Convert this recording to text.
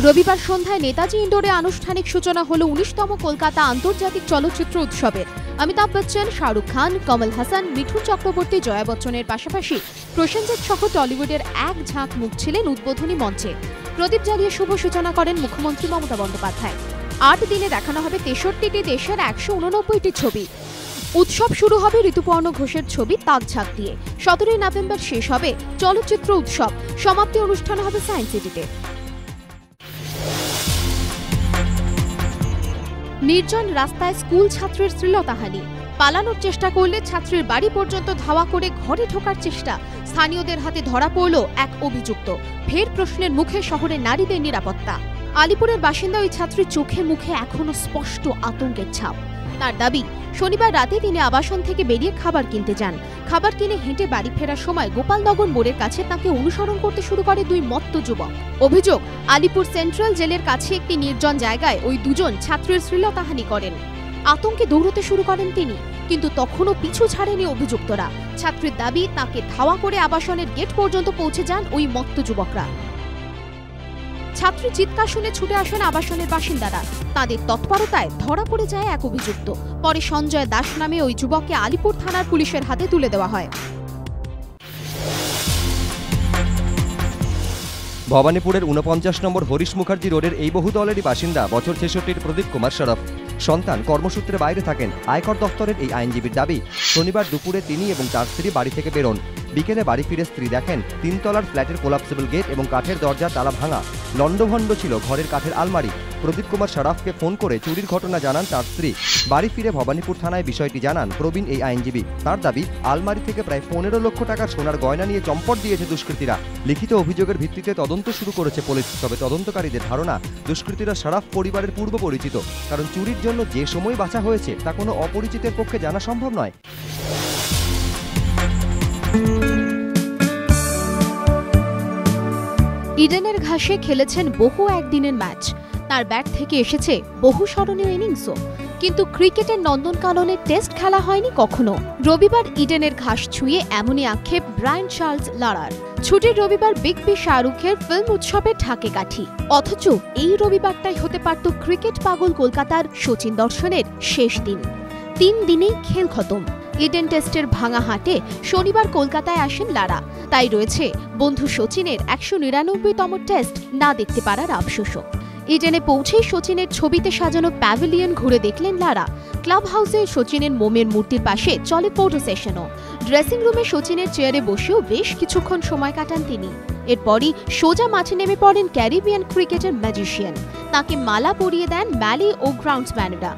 রবিবার সন্ধ্যায় নেতাজি ইন্ডোরে আনুষ্ঠানিক সূচনা হলো ১৯তম কলকাতা আন্তর্জাতিক চলচ্চিত্র উৎসবের। অমিতাভ বচ্চন, শাহরুখ খান, কমল হাসান, মিঠুন চক্রবর্তী, জয়া বচ্চনের পাশাপাশি প্রসেনজিৎ সহ টলিউডের এক ঝাঁক মুখ ছিলেন উদ্বোধনী মঞ্চে। প্রদীপ জ্বালিয়ে শুভ সূচনা করেন মুখ্যমন্ত্রী মমতা বন্দ্যোপাধ্যায়। ৮ দিনে দেখানো হবে ৬৩টি দেশের ১৮৯টি ছবি। উৎসব শুরু হবে ঋতুপর্ণ ঘোষের ছবি তাকঝাঁক দিয়ে। ১৭ই নভেম্বর শেষ হবে চলচ্চিত্র উৎসব। সমাপ্তি অনুষ্ঠান হবে সায়েন্স সিটিতে। নির্জন রাস্তায় স্কুল ছাত্রের শ্লীলতাহানি। পালানোর চেষ্টা করলে ছাত্রীর বাড়ি পর্যন্ত ধাওয়া করে ঘরে ঢোকার চেষ্টা। স্থানীয়দের হাতে ধরা পড়ল এক অভিযুক্ত। ফের প্রশ্নের মুখে শহরের নারীদের নিরাপত্তা। আলিপুরের বাসিন্দা ওই ছাত্রীর চোখে মুখে এখনো স্পষ্ট আতঙ্কের ছাপ। তার দাবি, শনিবার রাতে তিনি আবাসন থেকে বেরিয়ে খাবার কিনতে যান। খাবার কিনে হেঁটে বাড়ি ফেরার সময় গোপালনগর মোড়ের কাছে তাকে অনুসরণ করতে শুরু করে দুই মত্ত যুবক। অভিযোগ, আলিপুর সেন্ট্রাল জেলের কাছে একটি নির্জন জায়গায় ওই দুজন ছাত্রের শ্লীলতাহানি করেন। আতঙ্কে দৌড়তে শুরু করেন তিনি, কিন্তু তখনও পিছু ছাড়েনি অভিযুক্তরা। ছাত্রীর দাবি, তাকে ধাওয়া করে আবাসনের গেট পর্যন্ত পৌঁছে যান ওই মত্ত যুবকরা। ছাত্রী চিৎকার শুনে ছুটে আসেন আবাসনের বাসিন্দারা। তাদের তৎপরতায় ধরা পড়ে যায় এক অভিযুক্ত। পরে সঞ্জয় দাস নামে ওই যুবককে আলিপুর থানার পুলিশের হাতে তুলে দেওয়া হয়। ভবানীপুরের ৪৯ নম্বর হরিশ মুখার্জি রোডের এই বহুতলেরই বাসিন্দা বছর ৬৬-র প্রদীপ কুমার শরফ। সন্তান কর্মসূত্রে বাইরে থাকেন। আয়কর দফতরের এই আইনজীবীর দাবি, শনিবার দুপুরে তিনি এবং তার স্ত্রী বাড়ি থেকে বেরোন। বিকেলে বাড়ি ফিরে স্ত্রী দেখেন ৩ তলার ফ্ল্যাটের কোলাপসেবল গেট এবং কাঠের দরজা তালা ভাঙা। লণ্ডভণ্ড ছিল ঘরের কাঠের আলমারি। প্রদীপ কুমার শরফকে ফোন করে চুরির ঘটনা জানান তার স্ত্রী। বাড়ি ফিরে ভবানীপুর থানায় বিষয়টি জানান প্রবীণ এই আইনজীবী। তার দাবি, আলমারি থেকে প্রায় ১৫ লক্ষ টাকার সোনার গয়না নিয়ে চম্পট দিয়েছে দুষ্কৃতীরা। লিখিত অভিযোগের ভিত্তিতে তদন্ত শুরু করেছে পুলিশ। তবে তদন্তকারীদের ধারণা, দুষ্কৃতীরা শরফ পরিবারের পূর্ব পরিচিত। কারণ চুরির জন্য যে সময় বাঁচা হয়েছে তা কোনো অপরিচিতের পক্ষে জানা সম্ভব নয়। ইডেনের ঘাসে খেলেছেন বহু একদিনের ম্যাচ। তার ব্যাট থেকে এসেছে বহু স্মরণীয় ইনিংসও। কিন্তু ক্রিকেটের নন্দনকাননে টেস্ট খেলা হয়নি কখনো। রবিবার ইডেনের ঘাস ছুঁয়ে এমনই আক্ষেপ ব্রায়ান চার্লস লারার। ছুটির রবিবার বিগ বি শাহরুখের ফিল্ম উৎসবে ঢাকে কাঠি। অথচ এই রবিবারটাই হতে পারত ক্রিকেট পাগল কলকাতার সচিন দর্শনের শেষ দিন। ৩ দিনেই খেল খতম। ইডেন টেস্টের ভাঙা হাটে শনিবার কলকাতায় আসেন লারা। তাই রয়েছে বন্ধু সচিনের ১৯৯তম টেস্ট না দেখতে পারার আফসোসও। ইডেনে পৌঁছেই সচিনের ছবিতে সাজানো প্যাভিলিয়ন ঘুরে দেখলেন লারা। ক্লাব হাউসে সচিনের মোমের মূর্তির পাশে চলে ফটো সেশনও। ড্রেসিং রুমে সচিনের চেয়ারে বসেও বেশ কিছুক্ষণ সময় কাটান তিনি। এরপরই সোজা মাঠে নেমে পড়েন ক্যারিবিয়ান ক্রিকেটের ম্যাজিশিয়ান। তাকে মালা পরিয়ে দেন ম্যালি ও গ্রাউন্ডসম্যানরা।